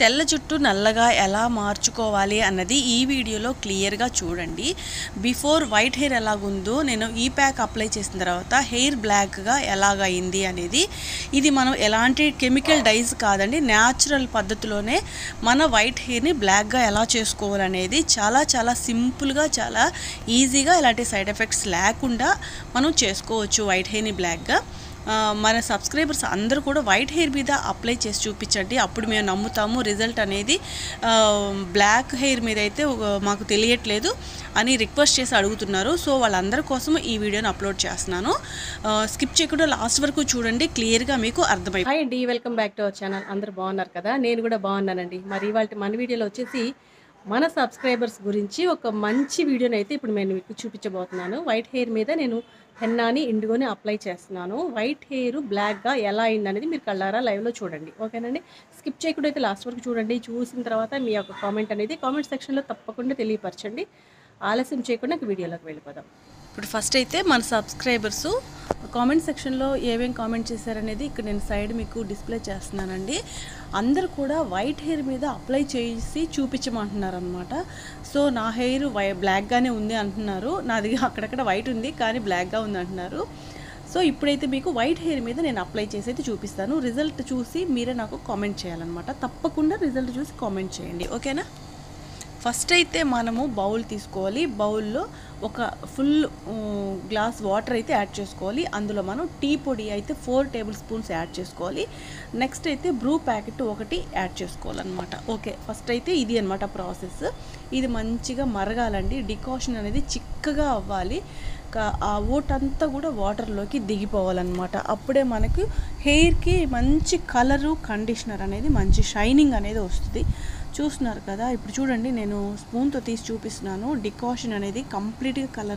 తెల్ల జుట్టు నల్లగా ఎలా మార్చుకోవాలి అన్నది ఈ వీడియోలో క్లియర్గా చూడండి. బిఫోర్ వైట్ హెయిర్ ఎలాగుందో నేను ఈ ప్యాక్ అప్లై చేసిన తర్వాత హెయిర్ బ్లాక్గా ఎలాగైంది అనేది, ఇది మనం ఎలాంటి కెమికల్ డైస్ కాదండి, న్యాచురల్ పద్ధతిలోనే మన వైట్ హెయిర్ని బ్లాక్గా ఎలా చేసుకోవాలనేది చాలా చాలా సింపుల్గా, చాలా ఈజీగా, ఎలాంటి సైడ్ ఎఫెక్ట్స్ లేకుండా మనం చేసుకోవచ్చు వైట్ హెయిర్ని బ్లాక్గా. మన సబ్స్క్రైబర్స్ అందరూ కూడా వైట్ హెయిర్ మీద అప్లై చేసి చూపించండి, అప్పుడు మేము నమ్ముతాము రిజల్ట్ అనేది. బ్లాక్ హెయిర్ మీద అయితే మాకు తెలియట్లేదు అని రిక్వెస్ట్ చేసి అడుగుతున్నారు. సో వాళ్ళందరి కోసం ఈ వీడియోని అప్లోడ్ చేస్తున్నాను. స్కిప్ చేయకుండా లాస్ట్ వరకు చూడండి, క్లియర్గా మీకు అర్థమైంది. హాయ్ అండి, welcome back to our channel. అందరూ బాగున్నారు కదా? నేను కూడా బాగున్నానండి. మరి ఇవాళ మన వీడియోలో వచ్చేసి మన సబ్స్క్రైబర్స్ గురించి ఒక మంచి వీడియోని అయితే ఇప్పుడు నేను మీకు చూపించబోతున్నాను. వైట్ హెయిర్ మీద నేను హెన్నాని ఇండిగోని అప్లై చేస్తున్నాను. వైట్ హెయిర్ బ్లాక్గా ఎలా అయిందనేది మీరు కళ్ళారా లైవ్లో చూడండి, ఓకేనండి? స్కిప్ చేయకుండా అయితే లాస్ట్ వరకు చూడండి. చూసిన తర్వాత మీ యొక్క కామెంట్ అనేది కామెంట్ సెక్షన్లో తప్పకుండా తెలియపరచండి. ఆలస్యం చేయకుండా వీడియోలోకి వెళ్ళిపోదాం. ఇప్పుడు ఫస్ట్ అయితే మన సబ్స్క్రైబర్సు కామెంట్ సెక్షన్లో ఏమేం కామెంట్ చేశారనేది ఇక్కడ నేను సైడ్ మీకు డిస్ప్లే చేస్తున్నానండి. అందరు కూడా వైట్ హెయిర్ మీద అప్లై చేసి చూపించమంటున్నారు అనమాట. సో నా హెయిర్ బ్లాక్గానే ఉంది అంటున్నారు, నాది అక్కడక్కడ వైట్ ఉంది కానీ బ్లాక్గా ఉంది అంటున్నారు. సో ఇప్పుడైతే మీకు వైట్ హెయిర్ మీద నేను అప్లై చేసి అయితే చూపిస్తాను. రిజల్ట్ చూసి మీరే నాకు కామెంట్ చేయాలన్నమాట. తప్పకుండా రిజల్ట్ చూసి కామెంట్ చేయండి, ఓకేనా? ఫస్ట్ అయితే మనము బౌల్ తీసుకోవాలి. బౌల్లో ఒక ఫుల్ గ్లాస్ వాటర్ అయితే యాడ్ చేసుకోవాలి. అందులో మనం టీ పొడి అయితే 4 టేబుల్ స్పూన్స్ యాడ్ చేసుకోవాలి. నెక్స్ట్ అయితే బ్రూ ప్యాకెట్ ఒకటి యాడ్ చేసుకోవాలన్నమాట. ఓకే, ఫస్ట్ అయితే ఇది అనమాట ప్రాసెస్. ఇది మంచిగా మరగాలండి. డికాషన్ అనేది చిక్కగా అవ్వాలి. ఆ ఓటంతా కూడా వాటర్లోకి దిగిపోవాలన్నమాట. అప్పుడే మనకు హెయిర్కి మంచి కలరు, కండిషనర్ అనేది మంచి షైనింగ్ అనేది వస్తుంది. చూస్తున్నారు కదా, ఇప్పుడు చూడండి నేను స్పూన్తో తీసి చూపిస్తున్నాను. డికాషన్ అనేది కంప్లీట్గా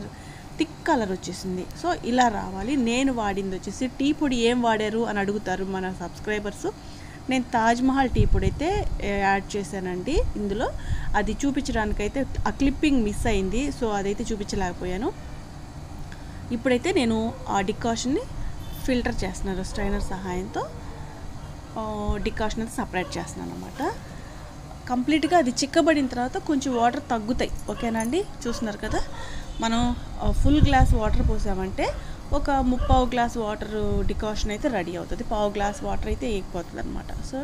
థిక్ కలర్ వచ్చేసింది. సో ఇలా రావాలి. నేను వాడింది వచ్చేసి టీ పొడి. ఏం వాడారు అని అడుగుతారు మన సబ్స్క్రైబర్స్. నేను తాజ్మహల్ టీ పొడి అయితే యాడ్ చేశానండి ఇందులో. అది చూపించడానికైతే ఆ క్లిప్పింగ్ మిస్ అయింది, సో అదైతే చూపించలేకపోయాను. ఇప్పుడైతే నేను ఆ డికాషన్ని ఫిల్టర్ చేస్తున్నాను. స్ట్రైనర్ సహాయంతో డికాషన్ అయితే సపరేట్ చేస్తున్నాను అనమాట. కంప్లీట్గా అది చిక్కబడిన తర్వాత కొంచెం వాటర్ తగ్గుతాయి, ఓకేనా అండి? చూస్తున్నారు కదా, మనం ఫుల్ గ్లాస్ వాటర్ పోసామంటే ఒక 3/4 గ్లాస్ వాటర్ డికాషన్ అయితే రెడీ అవుతుంది. 1/4 గ్లాస్ వాటర్ అయితే వేయకపోతుంది అనమాట. సో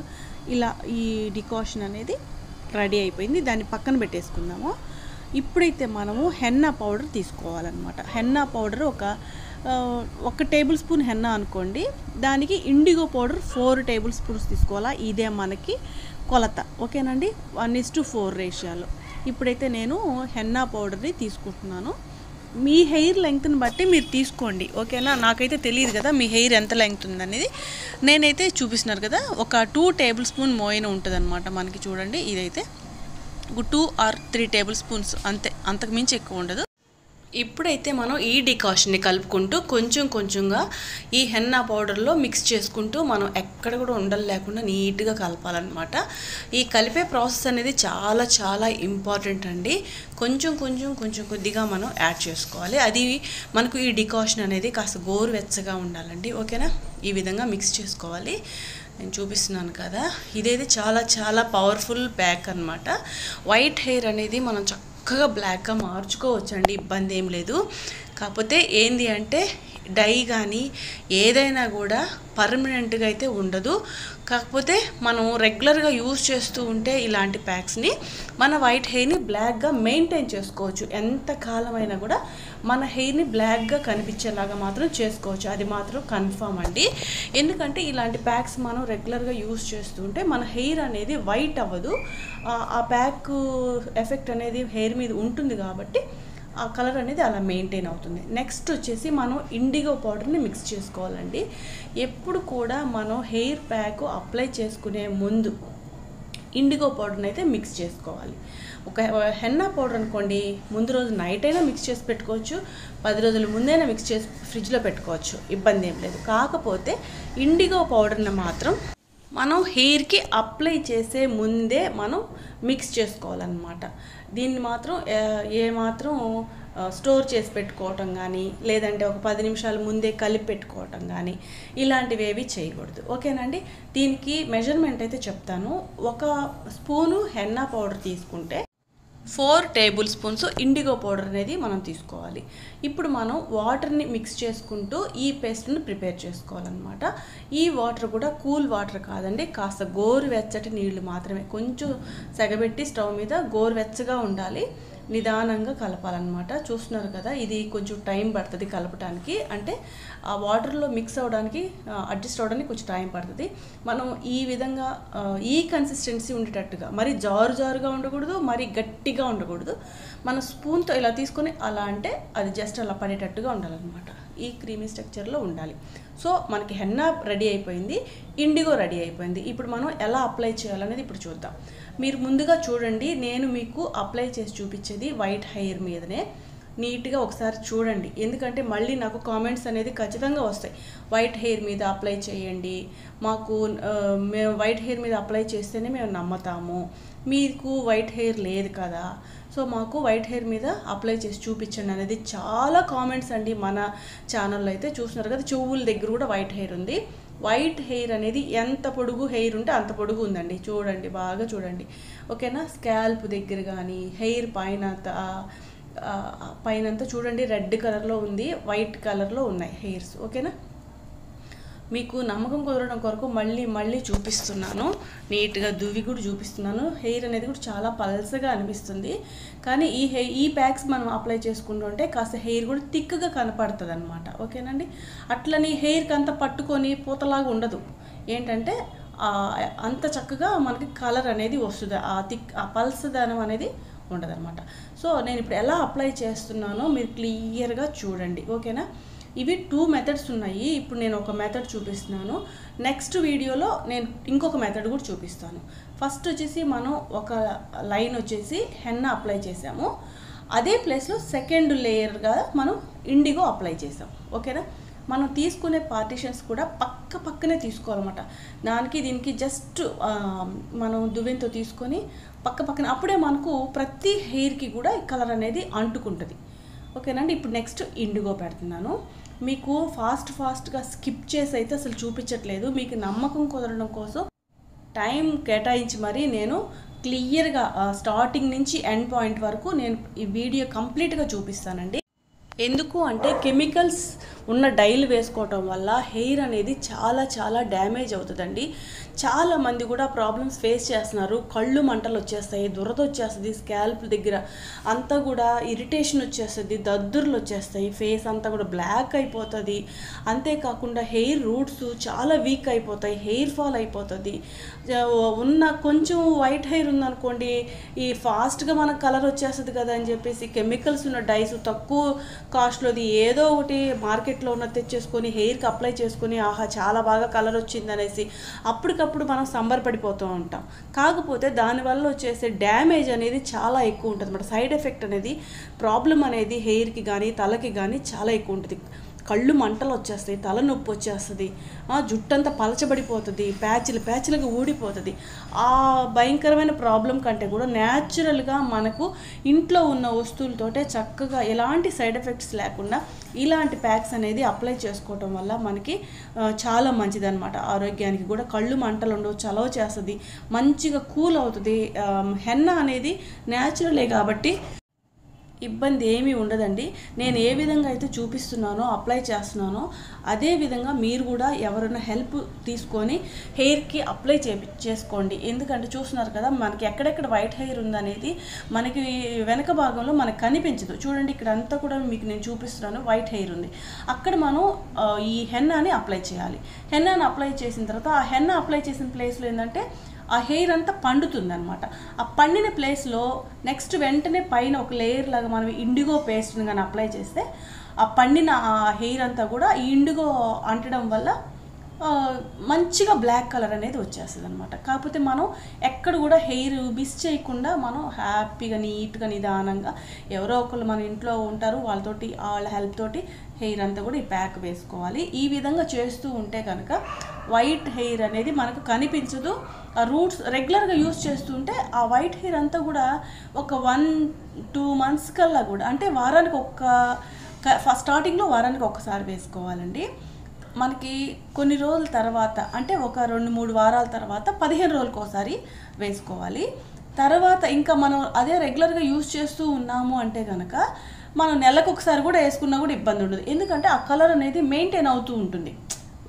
ఇలా ఈ డికాషన్ అనేది రెడీ అయిపోయింది. దాన్ని పక్కన పెట్టేసుకుందాము. ఇప్పుడైతే మనము హెన్నా పౌడర్ తీసుకోవాలన్నమాట. హెన్నా పౌడర్ ఒక టేబుల్ స్పూన్ హెన్నా అనుకోండి, దానికి ఇండిగో పౌడర్ 4 టేబుల్ స్పూన్స్ తీసుకోవాలా. ఇదే మనకి కొలత, ఓకేనండి? 1:4 రేషియోలో. ఇప్పుడైతే నేను హెన్నా పౌడర్ని తీసుకుంటున్నాను. మీ హెయిర్ లెంగ్త్ని బట్టి మీరు తీసుకోండి, ఓకేనా? నాకైతే తెలియదు కదా మీ హెయిర్ ఎంత లెంగ్త్ ఉందనేది. నేనైతే చూపిస్తున్నారు కదా, ఒక 2 టేబుల్ స్పూన్ మోయిన ఉంటుంది అనమాట మనకి. చూడండి, ఇదైతే 2 or 3 టేబుల్ స్పూన్స్ అంతే, అంతకు మించి ఎక్కువ ఉండదు. ఇప్పుడైతే మనం ఈ డికాషన్ని కలుపుకుంటూ కొంచెం కొంచెంగా ఈ హెన్నా పౌడర్లో మిక్స్ చేసుకుంటూ మనం ఎక్కడ కూడా ఉండలు లేకుండా నీట్గా కలపాలన్నమాట. ఈ కలిపే ప్రాసెస్ అనేది చాలా చాలా ఇంపార్టెంట్ అండి. కొంచెం కొద్దిగా మనం యాడ్ చేసుకోవాలి. అది మనకు ఈ డికాషన్ అనేది కాస్త గోరువెచ్చగా ఉండాలండి, ఓకేనా? ఈ విధంగా మిక్స్ చేసుకోవాలి. నేను చూపిస్తున్నాను కదా, ఇదైతే చాలా చాలా పవర్ఫుల్ ప్యాక్ అనమాట. వైట్ హెయిర్ అనేది మనం చక్కగా బ్లాక్గా మార్చుకోవచ్చండి, ఇబ్బంది ఏం లేదు. కాకపోతే ఏంది అంటే డై కానీ ఏదైనా కూడా పర్మనెంట్గా అయితే ఉండదు. కాకపోతే మనం రెగ్యులర్గా యూజ్ చేస్తూ ఉంటే ఇలాంటి ప్యాక్స్ని మన వైట్ హెయిర్ని బ్లాక్గా మెయింటైన్ చేసుకోవచ్చు. ఎంత కాలమైనా కూడా మన హెయిర్ని బ్లాక్గా కనిపించేలాగా మాత్రం చేసుకోవచ్చు, అది మాత్రం కన్ఫర్మ్ అండి. ఎందుకంటే ఇలాంటి ప్యాక్స్ మనం రెగ్యులర్గా యూజ్ చేస్తుంటే మన హెయిర్ అనేది వైట్ అవ్వదు. ఆ ప్యాక్ ఎఫెక్ట్ అనేది హెయిర్ మీద ఉంటుంది కాబట్టి ఆ కలర్ అనేది అలా మెయింటైన్ అవుతుంది. నెక్స్ట్ వచ్చేసి మనం ఇండిగో పౌడర్ని మిక్స్ చేసుకోవాలండి. ఎప్పుడు కూడా మనం హెయిర్ ప్యాక్ అప్లై చేసుకునే ముందు ఇండిగో పౌడర్ని అయితే మిక్స్ చేసుకోవాలి. ఒక హెన్నా పౌడర్ అనుకోండి, ముందు రోజు నైట్ అయినా మిక్స్ చేసి పెట్టుకోవచ్చు, 10 రోజుల ముందైనా మిక్స్ చేసి ఫ్రిడ్జ్లో పెట్టుకోవచ్చు, ఇబ్బంది ఏం లేదు. కాకపోతే ఇండిగో పౌడర్ని మాత్రం మనం హెయిర్కి అప్లై చేసే ముందే మనం మిక్స్ చేసుకోవాలన్నమాట. దీన్ని మాత్రం ఏమాత్రం స్టోర్ చేసి పెట్టుకోవటం కానీ, లేదంటే ఒక 10 నిమిషాల ముందే కలిపి పెట్టుకోవటం కానీ ఇలాంటివి ఏవి చేయకూడదు. ఓకేనండి. దీనికి మెజర్మెంట్ అయితే చెప్తాను. 1 స్పూను హెన్నా పౌడర్ తీసుకుంటే 4 టేబుల్ స్పూన్స్ ఇండిగో పౌడర్ అనేది మనం తీసుకోవాలి. ఇప్పుడు మనం వాటర్ని మిక్స్ చేసుకుంటూ ఈ పేస్ట్ని ప్రిపేర్ చేసుకోవాలన్నమాట. ఈ వాటర్ కూడా కూల్ వాటర్ కాదండి, కాస్త గోరువెచ్చటి నీళ్లు మాత్రమే. కొంచెం సెగబెట్టి స్టవ్ మీద గోరువెచ్చగా ఉండాలి, నిదానంగా కలపాలన్నమాట. చూస్తున్నారు కదా, ఇది కొంచెం టైం పడుతుంది కలపడానికి. అంటే ఆ వాటర్లో మిక్స్ అవ్వడానికి, అడ్జస్ట్ అవ్వడానికి కొంచెం టైం పడుతుంది. మనం ఈ విధంగా ఈ కన్సిస్టెన్సీ ఉండేటట్టుగా, మరి జారుగా ఉండకూడదు, మరి గట్టిగా ఉండకూడదు. మన స్పూన్తో ఇలా తీసుకొని అలా అంటే అది జస్ట్ అలా పడేటట్టుగా ఉండాలన్నమాట. ఈ క్రీమీ స్ట్రక్చర్లో ఉండాలి. సో మనకి హెన్నా రెడీ అయిపోయింది, ఇండిగో రెడీ అయిపోయింది. ఇప్పుడు మనం ఎలా అప్లై చేయాలనేది ఇప్పుడు చూద్దాం. మీరు ముందుగా చూడండి, నేను మీకు అప్లై చేసి చూపించేది వైట్ హెయిర్ మీదనే. నీట్గా ఒకసారి చూడండి, ఎందుకంటే మళ్ళీ నాకు కామెంట్స్ అనేది ఖచ్చితంగా వస్తాయి. వైట్ హెయిర్ మీద అప్లై చేయండి, మాకు మేము వైట్ హెయిర్ మీద అప్లై చేస్తేనే మేము నమ్ముతాము, మీకు వైట్ హెయిర్ లేదు కదా, సో మాకు వైట్ హెయిర్ మీద అప్లై చేసి చూపించండి అనేది చాలా కామెంట్స్ అండి. మన ఛానల్లో అయితే చూస్తున్నారు కదా, చెవుల దగ్గర కూడా వైట్ హెయిర్ ఉంది. వైట్ హెయిర్ అనేది ఎంత పొడుగు హెయిర్ ఉంటే అంత పొడుగు ఉందండి. చూడండి, బాగా చూడండి. ఓకేనా. స్కాల్ప్ దగ్గర కానీ హెయిర్ పైనంతా చూడండి, రెడ్ కలర్లో ఉంది, వైట్ కలర్లో ఉన్నాయి హెయిర్స్. ఓకేనా. మీకు నమ్మకం కుదరడం కొరకు మళ్ళీ చూపిస్తున్నాను, నీట్గా దువ్వి కూడా చూపిస్తున్నాను. హెయిర్ అనేది కూడా చాలా పల్సగా అనిపిస్తుంది, కానీ ఈ ప్యాక్స్ మనం అప్లై చేసుకుంటుంటే కాస్త హెయిర్ కూడా థిక్గా కనపడుతుంది అనమాట. ఓకేనండి. అట్లని హెయిర్కి అంతా పట్టుకొని పూతలాగా ఉండదు, ఏంటంటే అంత చక్కగా మనకి కలర్ అనేది వస్తుంది, ఆ పల్సదనం అనేది ఉండదన్నమాట. సో నేను ఇప్పుడు ఎలా అప్లై చేస్తున్నానో మీరు క్లియర్గా చూడండి. ఓకేనా. ఇవి 2 మెథడ్స్ ఉన్నాయి. ఇప్పుడు నేను ఒక మెథడ్ చూపిస్తున్నాను, నెక్స్ట్ వీడియోలో నేను ఇంకొక మెథడ్ కూడా చూపిస్తాను. ఫస్ట్ వచ్చేసి మనం ఒక లైన్ వచ్చేసి హెన్నా అప్లై చేసాము, అదే ప్లేస్లో సెకండ్ లేయర్గా మనం ఇండిగో అప్లై చేసాం. ఓకేనా. మనం తీసుకునే పార్టిషన్స్ కూడా పక్కనే తీసుకోవాలన్నమాట. దీనికి జస్ట్ మనం దువ్వెంతో తీసుకొని పక్కన, అప్పుడే మనకు ప్రతి హెయిర్కి కూడా ఈ కలర్ అనేది అంటుకుంటుంది. ఓకేనండి. ఇప్పుడు నెక్స్ట్ ఇండిగో పెడుతున్నాను. మీకు ఫాస్ట్గా స్కిప్ చేసి అయితే అసలు చూపించట్లేదు, మీకు నమ్మకం కుదరడం కోసం టైం కేటాయించి మరీ నేను క్లియర్గా స్టార్టింగ్ నుంచి ఎండ్ పాయింట్ వరకు నేను ఈ వీడియో కంప్లీట్గా చూపిస్తానండి. ఎందుకు అంటే కెమికల్స్ ఉన్న డైలు వేసుకోవటం వల్ల హెయిర్ అనేది చాలా డ్యామేజ్ అవుతుందండి. చాలామంది కూడా ప్రాబ్లమ్స్ ఫేస్ చేస్తున్నారు. కళ్ళు మంటలు వచ్చేస్తాయి, దురద వచ్చేస్తుంది, స్కాల్ప్ దగ్గర అంతా కూడా ఇరిటేషన్ వచ్చేస్తుంది, దద్దుర్లు వచ్చేస్తాయి, ఫేస్ అంతా కూడా బ్లాక్ అయిపోతుంది. అంతేకాకుండా హెయిర్ రూట్స్ చాలా వీక్ అయిపోతాయి, హెయిర్ ఫాల్ అయిపోతుంది. ఉన్న కొంచెం వైట్ హెయిర్ ఉందనుకోండి, ఈ ఫాస్ట్గా మనకు కలర్ వచ్చేస్తుంది కదా అని చెప్పేసి కెమికల్స్ ఉన్న డైస్ తక్కువ కాస్ట్లోది ఏదో ఒకటి మార్కెట్లో ఉన్న తెచ్చేసుకొని హెయిర్కి అప్లై చేసుకొని ఆహా చాలా బాగా కలర్ వచ్చిందనేసి అప్పటికప్పుడు మనం సంబరపడిపోతూ ఉంటాం. కాకపోతే దానివల్ల వచ్చేసే డ్యామేజ్ అనేది చాలా ఎక్కువ ఉంటుంది అన్నమాట. సైడ్ ఎఫెక్ట్ అనేది, ప్రాబ్లం అనేది హెయిర్కి కానీ తలకి కానీ చాలా ఎక్కువ ఉంటుంది. కళ్ళు మంటలు వచ్చేస్తాయి, తలనొప్పి వచ్చేస్తుంది, జుట్టంతా పలచబడిపోతుంది, ప్యాచ్లుగా ఊడిపోతుంది. ఆ భయంకరమైన ప్రాబ్లం కంటే కూడా న్యాచురల్గా మనకు ఇంట్లో ఉన్న వస్తువులతోటే చక్కగా ఎలాంటి సైడ్ ఎఫెక్ట్స్ లేకుండా ఇలాంటి ప్యాక్స్ అనేది అప్లై చేసుకోవటం వల్ల మనకి చాలా మంచిది అనమాట. ఆరోగ్యానికి కూడా కళ్ళు మంటలు ఉండవు, చలవ చేస్తుంది, మంచిగా కూల్ అవుతుంది. హెన్నా అనేది న్యాచురలే కాబట్టి ఇబ్బంది ఏమీ ఉండదండి. నేను ఏ విధంగా అయితే చూపిస్తున్నానో అప్లై చేస్తున్నానో అదే విధంగా మీరు కూడా ఎవరైనా హెల్ప్ తీసుకొని హెయిర్కి అప్లై చేసుకోండి. ఎందుకంటే చూస్తున్నారు కదా, మనకి ఎక్కడెక్కడ వైట్ హెయిర్ ఉందనేది మనకి వెనక భాగంలో మనకు కనిపించదు. చూడండి, ఇక్కడ అంతా కూడా మీకు నేను చూపిస్తున్నాను, వైట్ హెయిర్ ఉంది. అక్కడ మనం ఈ హెన్నాని అప్లై చేయాలి. హెన్నాని అప్లై చేసిన తర్వాత ఆ హెన్నా అప్లై చేసిన ప్లేస్లో ఏంటంటే ఆ హెయిర్ అంతా పండుతుంది అనమాట. ఆ పండిన ప్లేస్లో నెక్స్ట్ వెంటనే పైన ఒక లేయర్ లాగా మనం ఇండిగో పేస్ట్ని కానీ అప్లై చేస్తే ఆ పండిన ఆ హెయిర్ అంతా కూడా ఈ ఇండిగో అంటడం వల్ల మంచిగా బ్లాక్ కలర్ అనేది వచ్చేస్తుంది అనమాట. కాకపోతే మనం ఎక్కడ కూడా హెయిర్ మిస్ చేయకుండా మనం హ్యాపీగా నీట్గా నిదానంగా ఎవరో ఒకళ్ళు మన ఇంట్లో ఉంటారు, వాళ్ళ హెల్ప్ తోటి హెయిర్ అంతా కూడా ఈ ప్యాక్ వేసుకోవాలి. ఈ విధంగా చేస్తూ ఉంటే కనుక వైట్ హెయిర్ అనేది మనకు కనిపించదు. ఆ రూట్స్ రెగ్యులర్గా యూస్ చేస్తుంటే ఆ వైట్ హెయిర్ అంతా కూడా ఒక 1-2 months కల్లా కూడా, అంటే వారానికి స్టార్టింగ్లో వారానికి ఒక్కసారి వేసుకోవాలండి. మనకి కొన్ని రోజుల తర్వాత, అంటే ఒక 2-3 వారాల తర్వాత 15 రోజులకు ఒకసారి వేసుకోవాలి. తర్వాత ఇంకా మనం అదే రెగ్యులర్గా యూజ్ చేస్తూ ఉన్నాము అంటే కనుక మనం నెలకు ఒకసారి కూడా వేసుకున్నా కూడా ఇబ్బంది ఉండదు. ఎందుకంటే ఆ కలర్ అనేది మెయింటైన్ అవుతూ ఉంటుంది,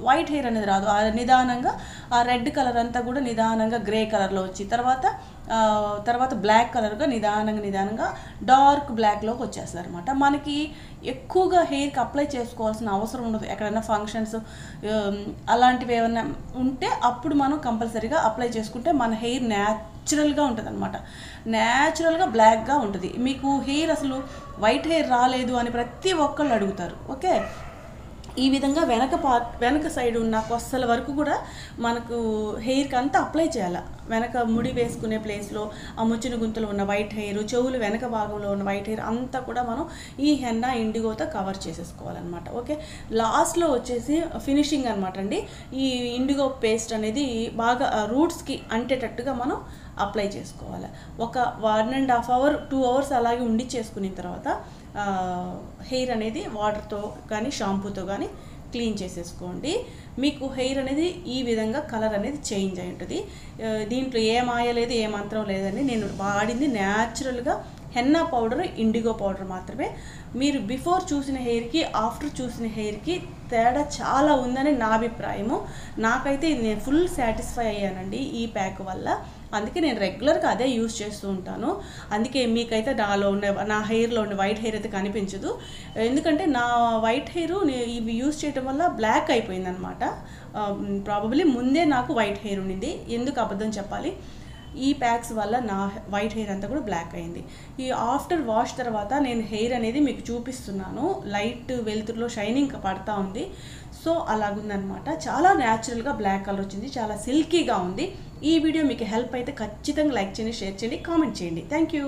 వైట్ హెయిర్ అనేది రాదు. నిదానంగా ఆ రెడ్ కలర్ అంతా కూడా నిదానంగా గ్రే కలర్లో వచ్చి తర్వాత బ్లాక్ కలర్గా నిదానంగా డార్క్ బ్లాక్లోకి వచ్చేస్తుంది అనమాట. మనకి ఎక్కువగా హెయిర్కి అప్లై చేసుకోవాల్సిన అవసరం ఉండదు. ఎక్కడైనా ఫంక్షన్స్ అలాంటివి ఏమైనా ఉంటే అప్పుడు మనం కంపల్సరీగా అప్లై చేసుకుంటే మన హెయిర్ న్యాచురల్గా ఉంటుంది అనమాట. న్యాచురల్గా బ్లాక్గా ఉంటుంది. మీకు హెయిర్ అసలు వైట్ హెయిర్ రాలేదు అని ప్రతి ఒక్కళ్ళు అడుగుతారు. ఓకే, ఈ విధంగా వెనక సైడ్ ఉన్న కొస్సల వరకు కూడా మనకు హెయిర్కి అంతా అప్లై చేయాలి. వెనక ముడి వేసుకునే ప్లేస్లో ఆ ముచ్చిన గుంతలు ఉన్న వైట్ హెయిర్, చెవులు వెనక భాగంలో ఉన్న వైట్ హెయిర్ అంతా కూడా మనం ఈ హెన్నా ఇండిగోతో కవర్ చేసేసుకోవాలన్నమాట. ఓకే, లాస్ట్లో వచ్చేసి ఫినిషింగ్ అనమాట అండి. ఈ ఇండిగో పేస్ట్ అనేది బాగా రూట్స్కి అంటేటట్టుగా మనం అప్లై చేసుకోవాలి. ఒక 1.5 hour 2 hours అలాగే ఉండి చేసుకున్న తర్వాత హెయిర్ అనేది వాటర్తో కానీ షాంపూతో కానీ క్లీన్ చేసేసుకోండి. మీకు హెయిర్ అనేది ఈ విధంగా కలర్ అనేది చేంజ్ అయి ఉంటుంది. దీంట్లో ఏ మాయ లేదు, ఏ మంత్రం లేదండి. నేను వాడింది న్యాచురల్గా హెన్నా పౌడర్, ఇండిగో పౌడర్ మాత్రమే. మీరు బిఫోర్ చూసిన హెయిర్కి ఆఫ్టర్ చూసిన హెయిర్కి తేడా చాలా ఉందని నా అభిప్రాయము. నాకైతే నేను ఫుల్ సాటిస్ఫై అయ్యానండి ఈ ప్యాక్ వల్ల. అందుకే నేను రెగ్యులర్గా అదే యూజ్ చేస్తూ ఉంటాను. అందుకే మీకైతే నా హెయిర్లో ఉండే వైట్ హెయిర్ అయితే కనిపించదు. ఎందుకంటే నా వైట్ హెయిర్ ఇవి యూజ్ చేయడం వల్ల బ్లాక్ అయిపోయింది అనమాట. ప్రాబబ్లీ ముందే నాకు వైట్ హెయిర్ ఉండింది. ఎందుకు అబద్ధం చెప్పాలి, ఈ ప్యాక్స్ వల్ల నా వైట్ హెయిర్ అంతా కూడా బ్లాక్ అయింది. ఈ ఆఫ్టర్ వాష్ తర్వాత నేను హెయిర్ అనేది మీకు చూపిస్తున్నాను. లైట్ వెలుతురులో షైనింగ్ పడతా ఉంది. సో అలాగుందనమాట. చాలా న్యాచురల్గా బ్లాక్ కలర్ వచ్చింది, చాలా సిల్కీగా ఉంది. ఈ వీడియో మీకు హెల్ప్ అయితే ఖచ్చితంగా లైక్ చేయండి, షేర్ చేయండి, కామెంట్ చేయండి. Thank you.